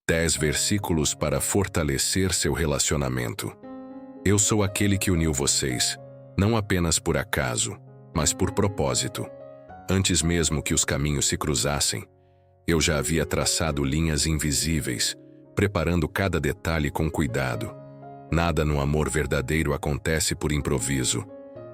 10 versículos para fortalecer seu relacionamento. Eu sou aquele que uniu vocês, não apenas por acaso, mas por propósito. Antes mesmo que os caminhos se cruzassem, eu já havia traçado linhas invisíveis, preparando cada detalhe com cuidado. Nada no amor verdadeiro acontece por improviso.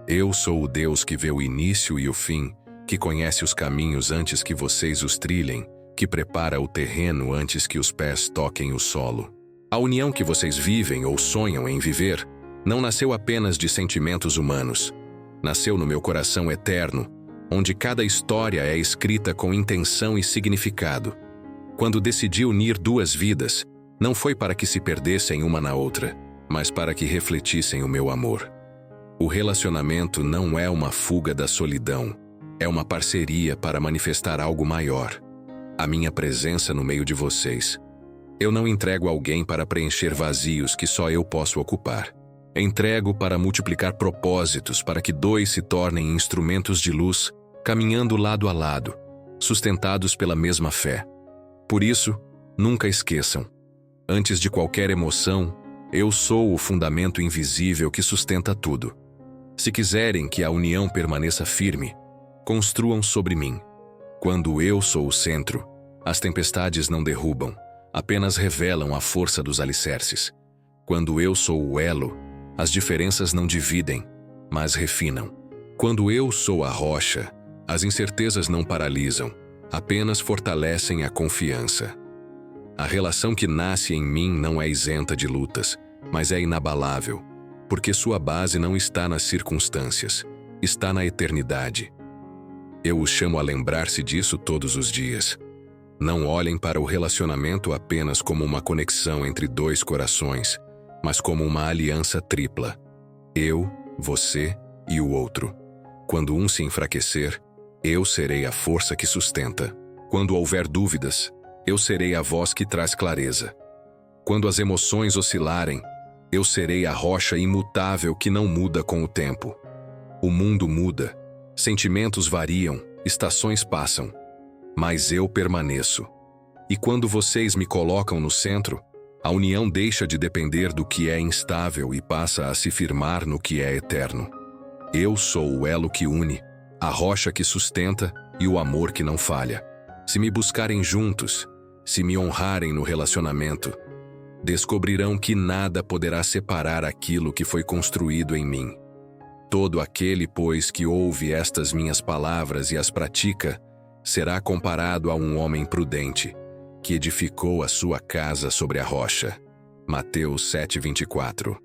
Eu sou o Deus que vê o início e o fim, que conhece os caminhos antes que vocês os trilhem, que prepara o terreno antes que os pés toquem o solo. A união que vocês vivem ou sonham em viver não nasceu apenas de sentimentos humanos. Nasceu no meu coração eterno, onde cada história é escrita com intenção e significado. Quando decidi unir duas vidas, não foi para que se perdessem uma na outra, mas para que refletissem o meu amor. O relacionamento não é uma fuga da solidão, é uma parceria para manifestar algo maior. A minha presença no meio de vocês. Eu não entrego alguém para preencher vazios que só eu posso ocupar. Entrego para multiplicar propósitos, para que dois se tornem instrumentos de luz, caminhando lado a lado, sustentados pela mesma fé. Por isso, nunca esqueçam: antes de qualquer emoção, eu sou o fundamento invisível que sustenta tudo. Se quiserem que a união permaneça firme, construam sobre mim. Quando eu sou o centro, as tempestades não derrubam, apenas revelam a força dos alicerces. Quando eu sou o elo, as diferenças não dividem, mas refinam. Quando eu sou a rocha, as incertezas não paralisam, apenas fortalecem a confiança. A relação que nasce em mim não é isenta de lutas, mas é inabalável, porque sua base não está nas circunstâncias, está na eternidade. Eu os chamo a lembrar-se disso todos os dias. Não olhem para o relacionamento apenas como uma conexão entre dois corações, mas como uma aliança tripla. Eu, você e o outro. Quando um se enfraquecer, eu serei a força que sustenta. Quando houver dúvidas, eu serei a voz que traz clareza. Quando as emoções oscilarem, eu serei a rocha imutável que não muda com o tempo. O mundo muda, sentimentos variam, estações passam, mas eu permaneço. E quando vocês me colocam no centro, a união deixa de depender do que é instável e passa a se firmar no que é eterno. Eu sou o elo que une, a rocha que sustenta e o amor que não falha. Se me buscarem juntos, se me honrarem no relacionamento, descobrirão que nada poderá separar aquilo que foi construído em mim. Todo aquele, pois, que ouve estas minhas palavras e as pratica, será comparado a um homem prudente, que edificou a sua casa sobre a rocha. Mateus 7:24.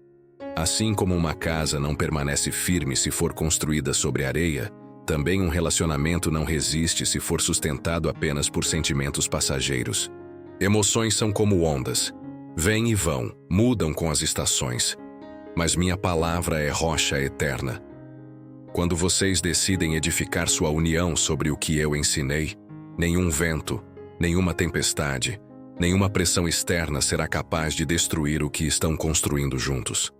Assim como uma casa não permanece firme se for construída sobre areia, também um relacionamento não resiste se for sustentado apenas por sentimentos passageiros. Emoções são como ondas. Vêm e vão, mudam com as estações. Mas minha palavra é rocha eterna. Quando vocês decidem edificar sua união sobre o que eu ensinei, nenhum vento, nenhuma tempestade, nenhuma pressão externa será capaz de destruir o que estão construindo juntos.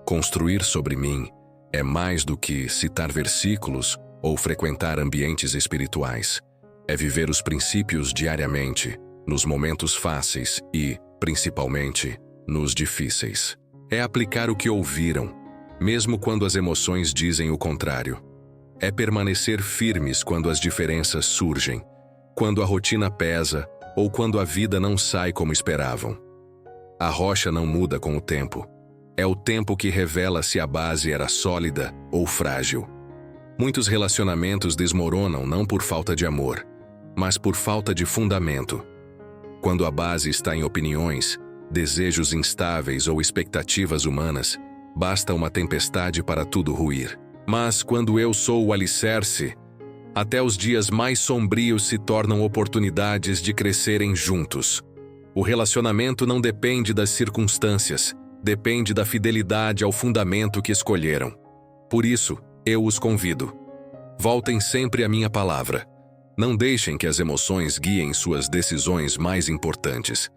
Construir sobre mim é mais do que citar versículos ou frequentar ambientes espirituais. É viver os princípios diariamente, nos momentos fáceis e, principalmente, nos difíceis. É aplicar o que ouviram, mesmo quando as emoções dizem o contrário. É permanecer firmes quando as diferenças surgem, quando a rotina pesa ou quando a vida não sai como esperavam. A rocha não muda com o tempo. É o tempo que revela se a base era sólida ou frágil. Muitos relacionamentos desmoronam não por falta de amor, mas por falta de fundamento. Quando a base está em opiniões, desejos instáveis ou expectativas humanas, basta uma tempestade para tudo ruir. Mas quando eu sou o alicerce, até os dias mais sombrios se tornam oportunidades de crescerem juntos. O relacionamento não depende das circunstâncias, depende da fidelidade ao fundamento que escolheram. Por isso, eu os convido. Voltem sempre à minha palavra. Não deixem que as emoções guiem suas decisões mais importantes.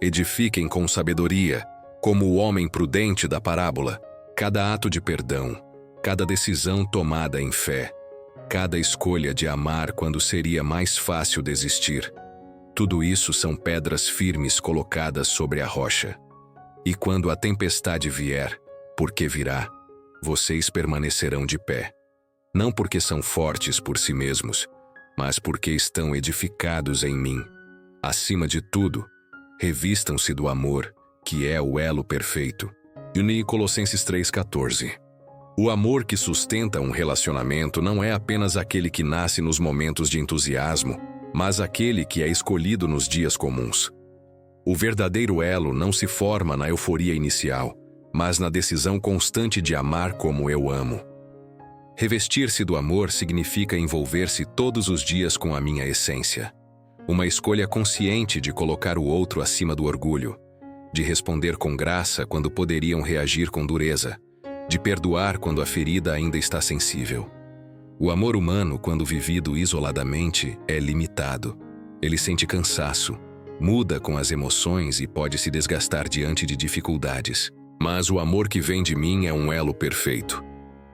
Edifiquem com sabedoria, como o homem prudente da parábola. Cada ato de perdão, cada decisão tomada em fé, cada escolha de amar quando seria mais fácil desistir. Tudo isso são pedras firmes colocadas sobre a rocha. E quando a tempestade vier, porque virá, vocês permanecerão de pé. Não porque são fortes por si mesmos, mas porque estão edificados em mim. Acima de tudo, revistam-se do amor, que é o elo perfeito. E Colossenses 3,14. O amor que sustenta um relacionamento não é apenas aquele que nasce nos momentos de entusiasmo, mas aquele que é escolhido nos dias comuns. O verdadeiro elo não se forma na euforia inicial, mas na decisão constante de amar como eu amo. Revestir-se do amor significa envolver-se todos os dias com a minha essência. Uma escolha consciente de colocar o outro acima do orgulho, de responder com graça quando poderiam reagir com dureza, de perdoar quando a ferida ainda está sensível. O amor humano, quando vivido isoladamente, é limitado. Ele sente cansaço, muda com as emoções e pode se desgastar diante de dificuldades. Mas o amor que vem de mim é um elo perfeito.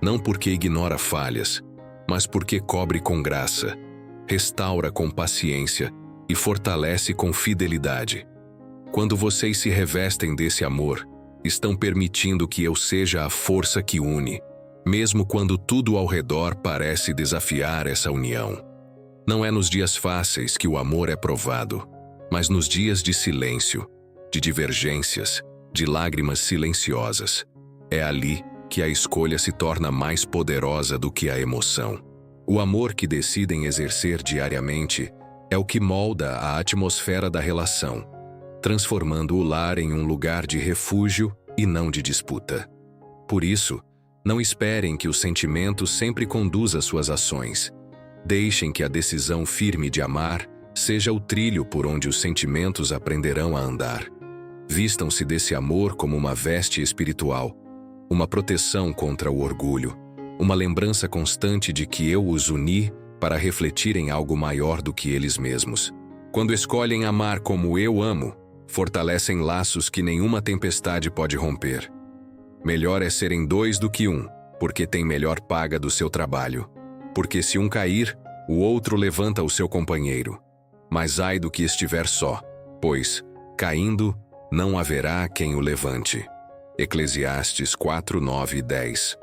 Não porque ignora falhas, mas porque cobre com graça, restaura com paciência e fortalece com fidelidade. Quando vocês se revestem desse amor, estão permitindo que eu seja a força que une, mesmo quando tudo ao redor parece desafiar essa união. Não é nos dias fáceis que o amor é provado, mas nos dias de silêncio, de divergências, de lágrimas silenciosas. É ali que a escolha se torna mais poderosa do que a emoção. O amor que decidem exercer diariamente é o que molda a atmosfera da relação, transformando o lar em um lugar de refúgio e não de disputa. Por isso, não esperem que o sentimento sempre conduza suas ações. Deixem que a decisão firme de amar seja o trilho por onde os sentimentos aprenderão a andar. Vistam-se desse amor como uma veste espiritual, uma proteção contra o orgulho, uma lembrança constante de que eu os uni para refletir em algo maior do que eles mesmos. Quando escolhem amar como eu amo, fortalecem laços que nenhuma tempestade pode romper. Melhor é serem dois do que um, porque tem melhor paga do seu trabalho. Porque se um cair, o outro levanta o seu companheiro. Mas ai do que estiver só, pois, caindo, não haverá quem o levante. Eclesiastes 4, 9 e 10.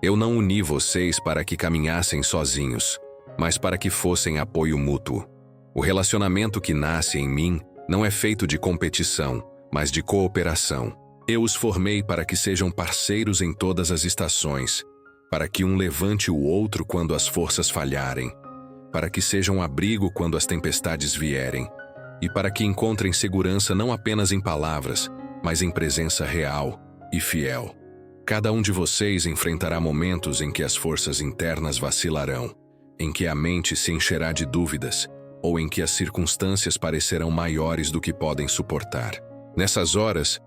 Eu não uni vocês para que caminhassem sozinhos, mas para que fossem apoio mútuo. O relacionamento que nasce em mim não é feito de competição, mas de cooperação. Eu os formei para que sejam parceiros em todas as estações, para que um levante o outro quando as forças falharem, para que sejam abrigo quando as tempestades vierem, e para que encontrem segurança não apenas em palavras, mas em presença real e fiel. Cada um de vocês enfrentará momentos em que as forças internas vacilarão, em que a mente se encherá de dúvidas, ou em que as circunstâncias parecerão maiores do que podem suportar. Nessas horas,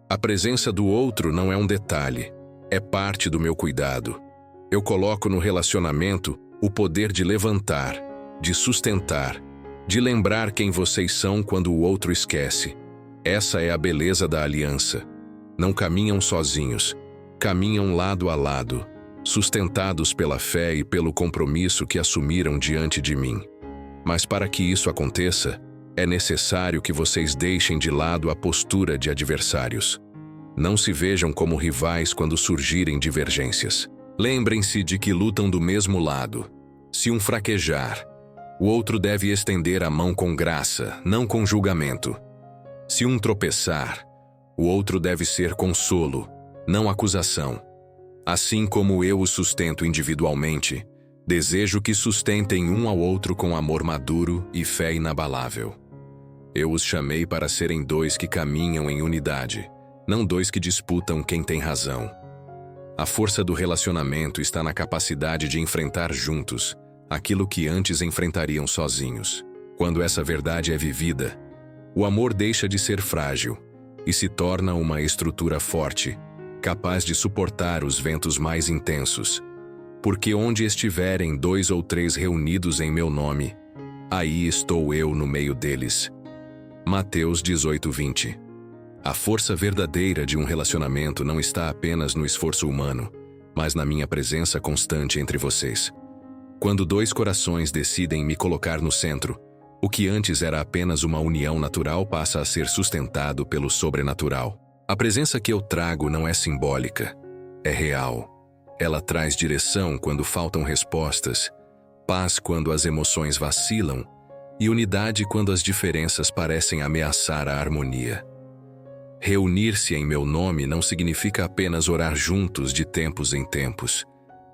a presença do outro não é um detalhe, é parte do meu cuidado. Eu coloco no relacionamento o poder de levantar, de sustentar, de lembrar quem vocês são quando o outro esquece. Essa é a beleza da aliança. Não caminham sozinhos, caminham lado a lado, sustentados pela fé e pelo compromisso que assumiram diante de mim. Mas para que isso aconteça, é necessário que vocês deixem de lado a postura de adversários. Não se vejam como rivais quando surgirem divergências. Lembrem-se de que lutam do mesmo lado. Se um fraquejar, o outro deve estender a mão com graça, não com julgamento. Se um tropeçar, o outro deve ser consolo, não acusação. Assim como eu os sustento individualmente, desejo que sustentem um ao outro com amor maduro e fé inabalável. Eu os chamei para serem dois que caminham em unidade, não dois que disputam quem tem razão. A força do relacionamento está na capacidade de enfrentar juntos aquilo que antes enfrentariam sozinhos. Quando essa verdade é vivida, o amor deixa de ser frágil e se torna uma estrutura forte, capaz de suportar os ventos mais intensos. Porque onde estiverem 2 ou 3 reunidos em meu nome, aí estou eu no meio deles. Mateus 18, 20. A força verdadeira de um relacionamento não está apenas no esforço humano, mas na minha presença constante entre vocês. Quando 2 corações decidem me colocar no centro, O que antes era apenas uma união natural passa a ser sustentado pelo sobrenatural. A presença que eu trago não é simbólica, é real. Ela traz direção quando faltam respostas, paz quando as emoções vacilam e unidade quando as diferenças parecem ameaçar a harmonia. Reunir-se em meu nome não significa apenas orar juntos de tempos em tempos,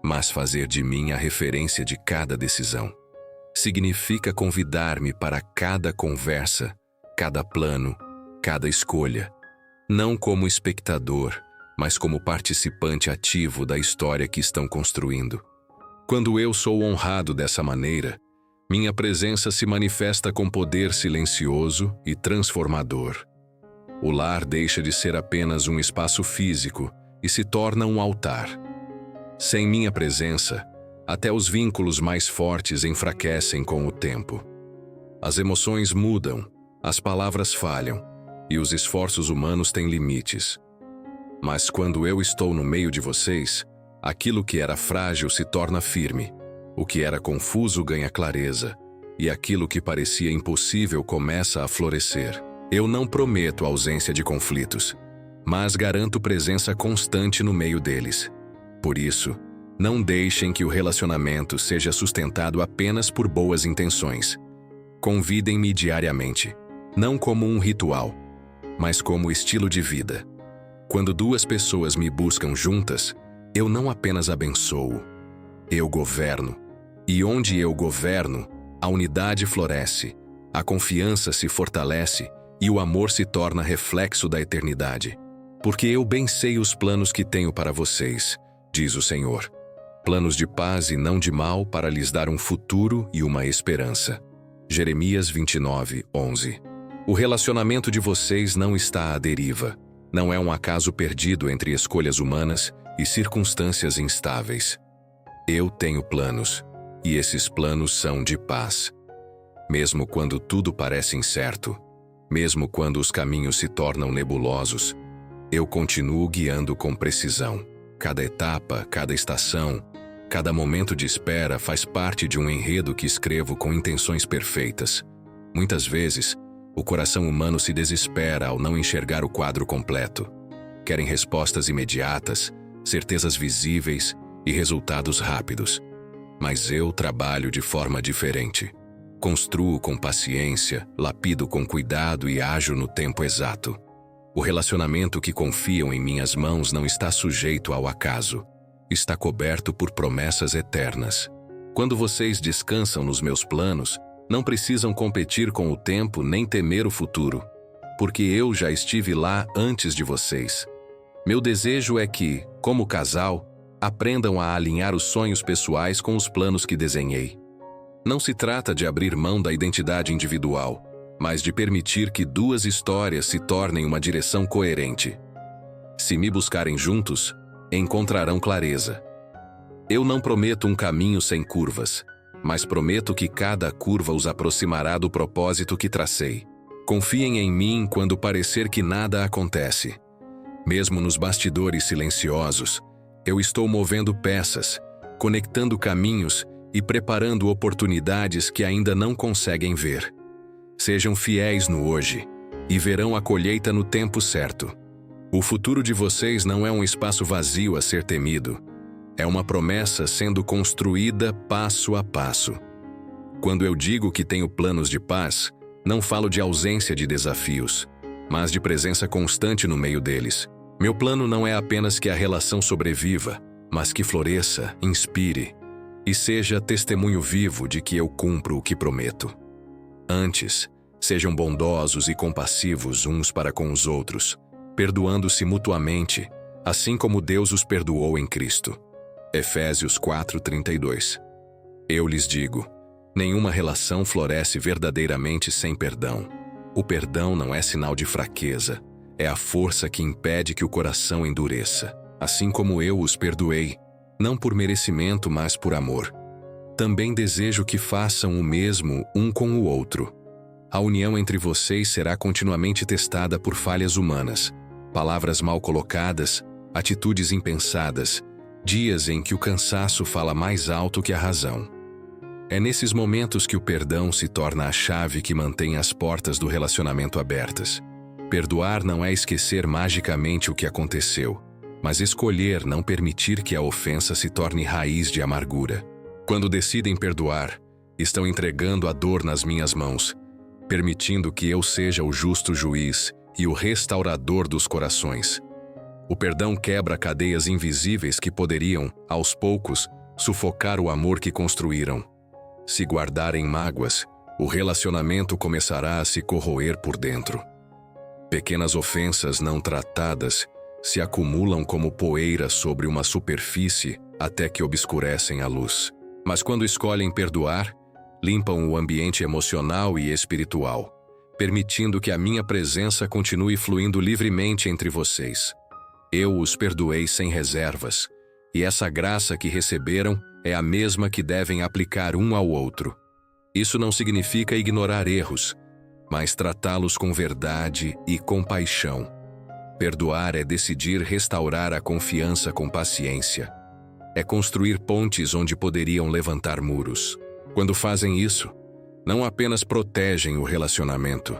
mas fazer de mim a referência de cada decisão. Significa convidar-me para cada conversa, cada plano, cada escolha, não como espectador, mas como participante ativo da história que estão construindo. Quando eu sou honrado dessa maneira, minha presença se manifesta com poder silencioso e transformador. O lar deixa de ser apenas um espaço físico e se torna um altar. Sem minha presença, até os vínculos mais fortes enfraquecem com o tempo. As emoções mudam, as palavras falham, e os esforços humanos têm limites. Mas quando eu estou no meio de vocês, aquilo que era frágil se torna firme, o que era confuso ganha clareza, e aquilo que parecia impossível começa a florescer. Eu não prometo ausência de conflitos, mas garanto presença constante no meio deles. Por isso, não deixem que o relacionamento seja sustentado apenas por boas intenções. Convidem-me diariamente, não como um ritual, mas como estilo de vida. Quando duas pessoas me buscam juntas, eu não apenas abençoo, eu governo. E onde eu governo, a unidade floresce, a confiança se fortalece e o amor se torna reflexo da eternidade. Porque eu bem sei os planos que tenho para vocês, diz o Senhor. Planos de paz e não de mal para lhes dar um futuro e uma esperança. Jeremias 29:11. O relacionamento de vocês não está à deriva. Não é um acaso perdido entre escolhas humanas e circunstâncias instáveis. Eu tenho planos, e esses planos são de paz. Mesmo quando tudo parece incerto, mesmo quando os caminhos se tornam nebulosos, eu continuo guiando com precisão. Cada etapa, cada estação, cada momento de espera faz parte de um enredo que escrevo com intenções perfeitas. Muitas vezes, o coração humano se desespera ao não enxergar o quadro completo. Querem respostas imediatas, certezas visíveis e resultados rápidos. Mas eu trabalho de forma diferente. Construo com paciência, lapido com cuidado e ajo no tempo exato. O relacionamento que confiam em minhas mãos não está sujeito ao acaso. Está coberto por promessas eternas. Quando vocês descansam nos meus planos, não precisam competir com o tempo nem temer o futuro, porque eu já estive lá antes de vocês. Meu desejo é que, como casal, aprendam a alinhar os sonhos pessoais com os planos que desenhei. Não se trata de abrir mão da identidade individual, mas de permitir que duas histórias se tornem uma direção coerente. Se me buscarem juntos, encontrarão clareza. Eu não prometo um caminho sem curvas, mas prometo que cada curva os aproximará do propósito que tracei. Confiem em mim quando parecer que nada acontece. Mesmo nos bastidores silenciosos, eu estou movendo peças, conectando caminhos e preparando oportunidades que ainda não conseguem ver. Sejam fiéis no hoje e verão a colheita no tempo certo. O futuro de vocês não é um espaço vazio a ser temido. É uma promessa sendo construída passo a passo. Quando eu digo que tenho planos de paz, não falo de ausência de desafios, mas de presença constante no meio deles. Meu plano não é apenas que a relação sobreviva, mas que floresça, inspire e seja testemunho vivo de que eu cumpro o que prometo. Antes, sejam bondosos e compassivos uns para com os outros, perdoando-se mutuamente, assim como Deus os perdoou em Cristo. Efésios 4:32. Eu lhes digo, nenhuma relação floresce verdadeiramente sem perdão. O perdão não é sinal de fraqueza, é a força que impede que o coração endureça. Assim como eu os perdoei, não por merecimento, mas por amor. Também desejo que façam o mesmo um com o outro. A união entre vocês será continuamente testada por falhas humanas, palavras mal colocadas, atitudes impensadas, dias em que o cansaço fala mais alto que a razão. É nesses momentos que o perdão se torna a chave que mantém as portas do relacionamento abertas. Perdoar não é esquecer magicamente o que aconteceu, mas escolher não permitir que a ofensa se torne raiz de amargura. Quando decidem perdoar, estão entregando a dor nas minhas mãos, permitindo que eu seja o justo juiz e o restaurador dos corações. O perdão quebra cadeias invisíveis que poderiam, aos poucos, sufocar o amor que construíram. Se guardarem mágoas, o relacionamento começará a se corroer por dentro. Pequenas ofensas não tratadas se acumulam como poeira sobre uma superfície até que obscurecem a luz. Mas quando escolhem perdoar, limpam o ambiente emocional e espiritual, permitindo que a minha presença continue fluindo livremente entre vocês. Eu os perdoei sem reservas, e essa graça que receberam é a mesma que devem aplicar um ao outro. Isso não significa ignorar erros, mas tratá-los com verdade e compaixão. Perdoar é decidir restaurar a confiança com paciência. É construir pontes onde poderiam levantar muros. Quando fazem isso, não apenas protegem o relacionamento,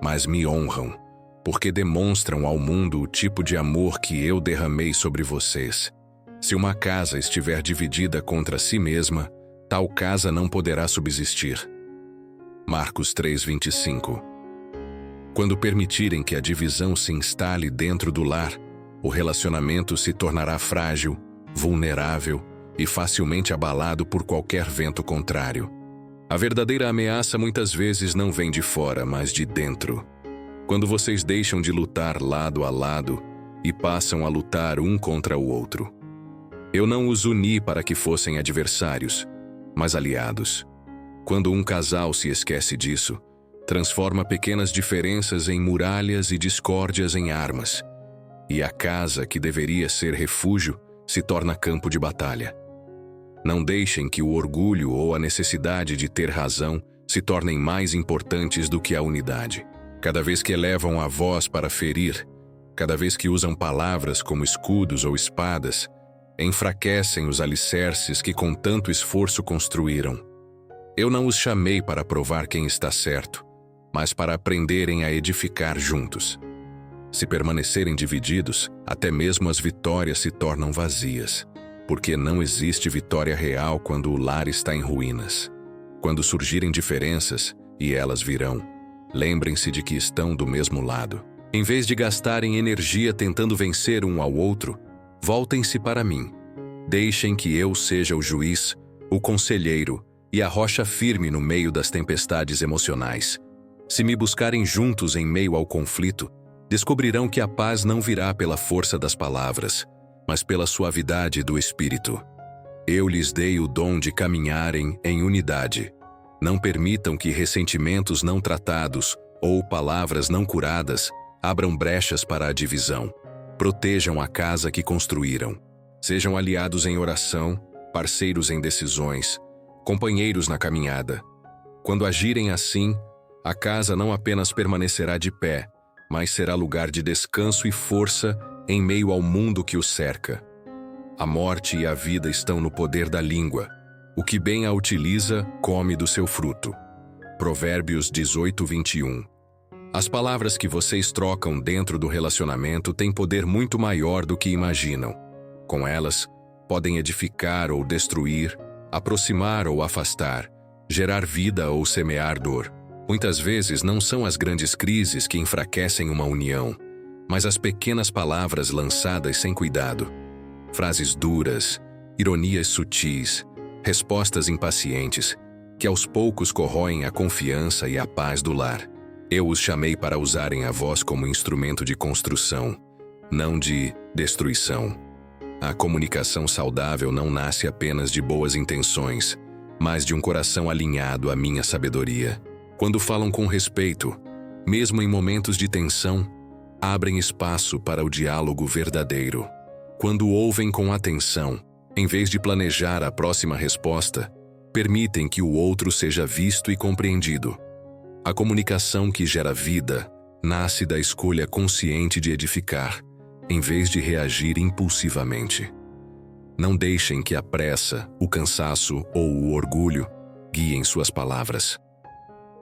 mas me honram, porque demonstram ao mundo o tipo de amor que eu derramei sobre vocês. Se uma casa estiver dividida contra si mesma, tal casa não poderá subsistir. Marcos 3:25. Quando permitirem que a divisão se instale dentro do lar, o relacionamento se tornará frágil, vulnerável e facilmente abalado por qualquer vento contrário. A verdadeira ameaça muitas vezes não vem de fora, mas de dentro. Quando vocês deixam de lutar lado a lado e passam a lutar um contra o outro. Eu não os uni para que fossem adversários, mas aliados. Quando um casal se esquece disso, transforma pequenas diferenças em muralhas e discórdias em armas. E a casa que deveria ser refúgio se torna campo de batalha. Não deixem que o orgulho ou a necessidade de ter razão se tornem mais importantes do que a unidade. Cada vez que elevam a voz para ferir, cada vez que usam palavras como escudos ou espadas, enfraquecem os alicerces que com tanto esforço construíram. Eu não os chamei para provar quem está certo, mas para aprenderem a edificar juntos. Se permanecerem divididos, até mesmo as vitórias se tornam vazias, porque não existe vitória real quando o lar está em ruínas. Quando surgirem diferenças, e elas virão, lembrem-se de que estão do mesmo lado. Em vez de gastarem energia tentando vencer um ao outro, voltem-se para mim. Deixem que eu seja o juiz, o conselheiro e a rocha firme no meio das tempestades emocionais. Se me buscarem juntos em meio ao conflito, descobrirão que a paz não virá pela força das palavras, mas pela suavidade do espírito. Eu lhes dei o dom de caminharem em unidade. Não permitam que ressentimentos não tratados ou palavras não curadas abram brechas para a divisão. Protejam a casa que construíram. Sejam aliados em oração, parceiros em decisões, companheiros na caminhada. Quando agirem assim, a casa não apenas permanecerá de pé, mas será lugar de descanso e força em meio ao mundo que o cerca. A morte e a vida estão no poder da língua. O que bem a utiliza, come do seu fruto. Provérbios 18:21. As palavras que vocês trocam dentro do relacionamento têm poder muito maior do que imaginam. Com elas, podem edificar ou destruir, aproximar ou afastar, gerar vida ou semear dor. Muitas vezes não são as grandes crises que enfraquecem uma união, mas as pequenas palavras lançadas sem cuidado. Frases duras, ironias sutis, respostas impacientes, que aos poucos corroem a confiança e a paz do lar. Eu os chamei para usarem a voz como instrumento de construção, não de destruição. A comunicação saudável não nasce apenas de boas intenções, mas de um coração alinhado à minha sabedoria. Quando falam com respeito, mesmo em momentos de tensão, abrem espaço para o diálogo verdadeiro. Quando ouvem com atenção, em vez de planejar a próxima resposta, permitem que o outro seja visto e compreendido. A comunicação que gera vida nasce da escolha consciente de edificar, em vez de reagir impulsivamente. Não deixem que a pressa, o cansaço ou o orgulho guiem suas palavras.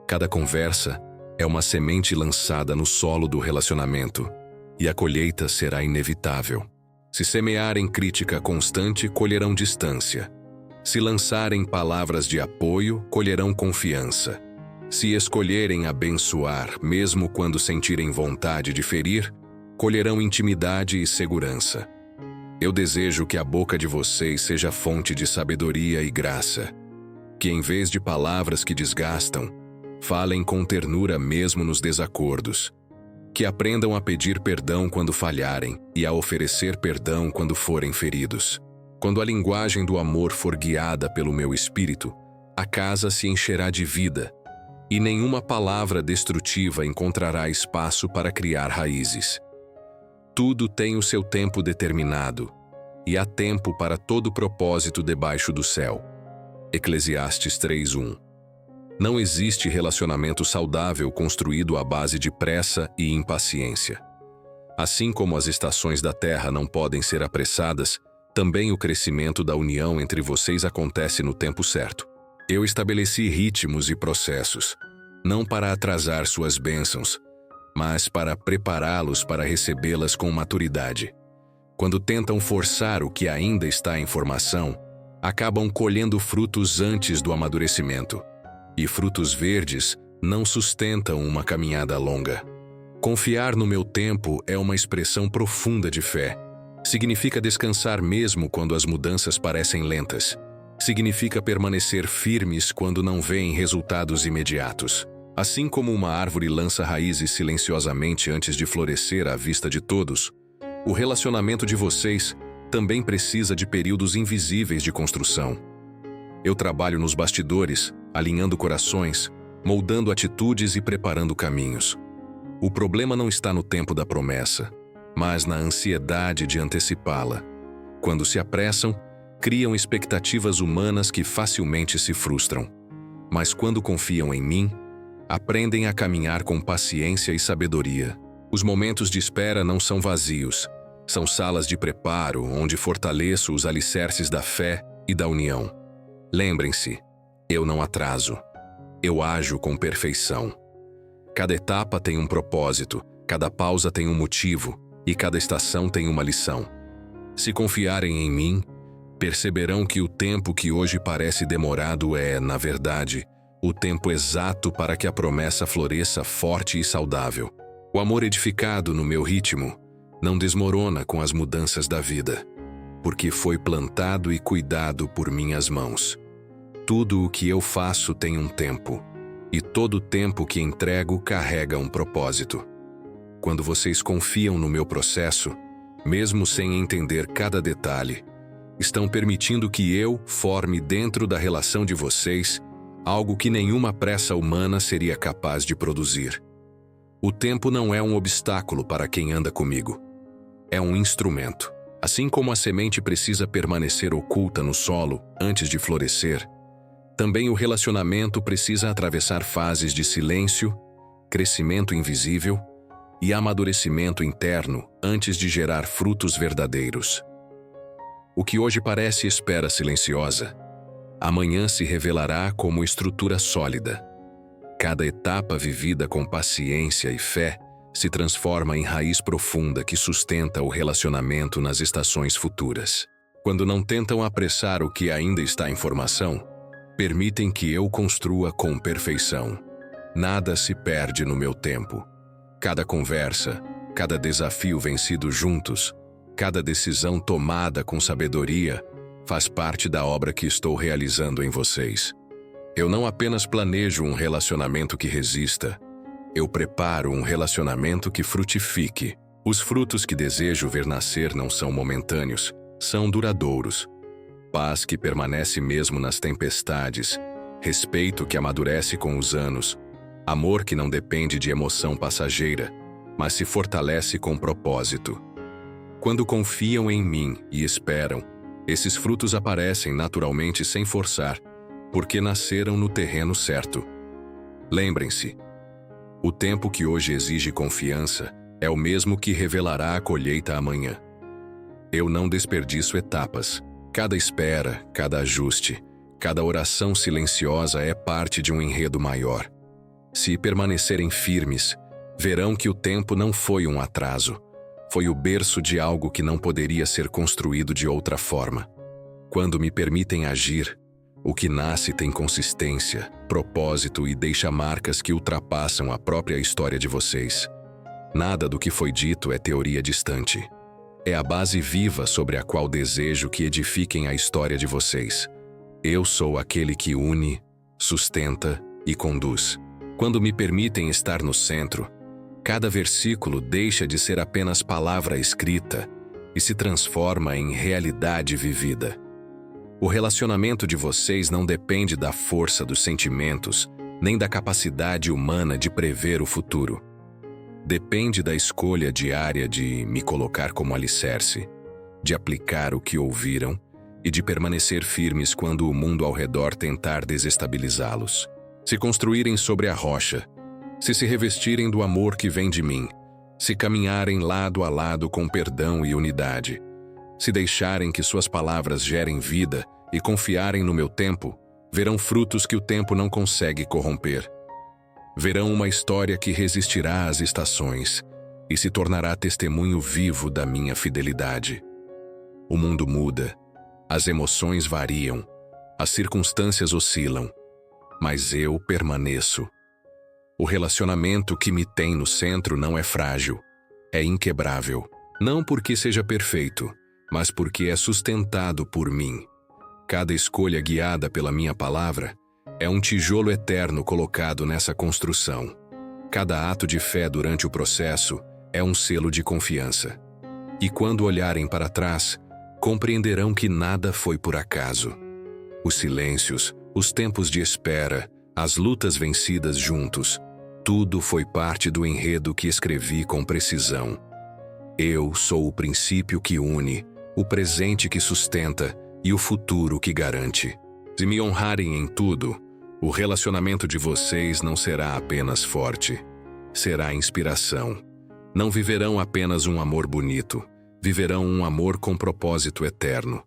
Cada conversa é uma semente lançada no solo do relacionamento, e a colheita será inevitável. Se semearem crítica constante, colherão distância. Se lançarem palavras de apoio, colherão confiança. Se escolherem abençoar, mesmo quando sentirem vontade de ferir, colherão intimidade e segurança. Eu desejo que a boca de vocês seja fonte de sabedoria e graça. Que em vez de palavras que desgastam, falem com ternura mesmo nos desacordos. Que aprendam a pedir perdão quando falharem e a oferecer perdão quando forem feridos. Quando a linguagem do amor for guiada pelo meu espírito, a casa se encherá de vida, e nenhuma palavra destrutiva encontrará espaço para criar raízes. Tudo tem o seu tempo determinado, e há tempo para todo propósito debaixo do céu. Eclesiastes 3:1. Não existe relacionamento saudável construído à base de pressa e impaciência. Assim como as estações da terra não podem ser apressadas, também o crescimento da união entre vocês acontece no tempo certo. Eu estabeleci ritmos e processos, não para atrasar suas bênçãos, mas para prepará-los para recebê-las com maturidade. Quando tentam forçar o que ainda está em formação, acabam colhendo frutos antes do amadurecimento. E frutos verdes não sustentam uma caminhada longa. Confiar no meu tempo é uma expressão profunda de fé. Significa descansar mesmo quando as mudanças parecem lentas. Significa permanecer firmes quando não veem resultados imediatos. Assim como uma árvore lança raízes silenciosamente antes de florescer à vista de todos, o relacionamento de vocês também precisa de períodos invisíveis de construção. Eu trabalho nos bastidores, alinhando corações, moldando atitudes e preparando caminhos. O problema não está no tempo da promessa, mas na ansiedade de antecipá-la. Quando se apressam, criam expectativas humanas que facilmente se frustram. Mas quando confiam em mim, aprendem a caminhar com paciência e sabedoria. Os momentos de espera não são vazios, são salas de preparo onde fortaleço os alicerces da fé e da união. Lembrem-se, eu não atraso, eu ajo com perfeição. Cada etapa tem um propósito, cada pausa tem um motivo e cada estação tem uma lição. Se confiarem em mim, perceberão que o tempo que hoje parece demorado é, na verdade, o tempo exato para que a promessa floresça forte e saudável. O amor edificado no meu ritmo não desmorona com as mudanças da vida, porque foi plantado e cuidado por minhas mãos. Tudo o que eu faço tem um tempo, e todo tempo que entrego carrega um propósito. Quando vocês confiam no meu processo, mesmo sem entender cada detalhe, estão permitindo que eu forme dentro da relação de vocês algo que nenhuma pressa humana seria capaz de produzir. O tempo não é um obstáculo para quem anda comigo. É um instrumento. Assim como a semente precisa permanecer oculta no solo antes de florescer, também o relacionamento precisa atravessar fases de silêncio, crescimento invisível e amadurecimento interno antes de gerar frutos verdadeiros. O que hoje parece espera silenciosa, amanhã se revelará como estrutura sólida. Cada etapa vivida com paciência e fé se transforma em raiz profunda que sustenta o relacionamento nas estações futuras. Quando não tentam apressar o que ainda está em formação, permitem que eu construa com perfeição. Nada se perde no meu tempo. Cada conversa, cada desafio vencido juntos, cada decisão tomada com sabedoria, faz parte da obra que estou realizando em vocês. Eu não apenas planejo um relacionamento que resista, eu preparo um relacionamento que frutifique. Os frutos que desejo ver nascer não são momentâneos, são duradouros. Paz que permanece mesmo nas tempestades, respeito que amadurece com os anos, amor que não depende de emoção passageira, mas se fortalece com propósito. Quando confiam em mim e esperam, esses frutos aparecem naturalmente sem forçar, porque nasceram no terreno certo. Lembrem-se, o tempo que hoje exige confiança é o mesmo que revelará a colheita amanhã. Eu não desperdiço etapas. Cada espera, cada ajuste, Cada oração silenciosa é parte de um enredo maior. Se permanecerem firmes, verão que o tempo não foi um atraso. Foi o berço de algo que não poderia ser construído de outra forma. Quando me permitem agir, o que nasce tem consistência, propósito e deixa marcas que ultrapassam a própria história de vocês. Nada do que foi dito é teoria distante. É a base viva sobre a qual desejo que edifiquem a história de vocês. Eu sou aquele que une, sustenta e conduz. Quando me permitem estar no centro, cada versículo deixa de ser apenas palavra escrita e se transforma em realidade vivida. O relacionamento de vocês não depende da força dos sentimentos, nem da capacidade humana de prever o futuro. Depende da escolha diária de me colocar como alicerce, de aplicar o que ouviram e de permanecer firmes quando o mundo ao redor tentar desestabilizá-los. Se construírem sobre a rocha, se revestirem do amor que vem de mim, se caminharem lado a lado com perdão e unidade, se deixarem que suas palavras gerem vida e confiarem no meu tempo, verão frutos que o tempo não consegue corromper. Verão uma história que resistirá às estações e se tornará testemunho vivo da minha fidelidade. O mundo muda, as emoções variam, as circunstâncias oscilam, mas eu permaneço. O relacionamento que me tem no centro não é frágil, é inquebrável. Não porque seja perfeito, mas porque é sustentado por mim. Cada escolha guiada pela minha palavra é um tijolo eterno colocado nessa construção. Cada ato de fé durante o processo é um selo de confiança. E quando olharem para trás, compreenderão que nada foi por acaso. Os silêncios, os tempos de espera, as lutas vencidas juntos, tudo foi parte do enredo que escrevi com precisão. Eu sou o princípio que une, o presente que sustenta e o futuro que garante. Se me honrarem em tudo, o relacionamento de vocês não será apenas forte, será inspiração. Não viverão apenas um amor bonito, viverão um amor com propósito eterno.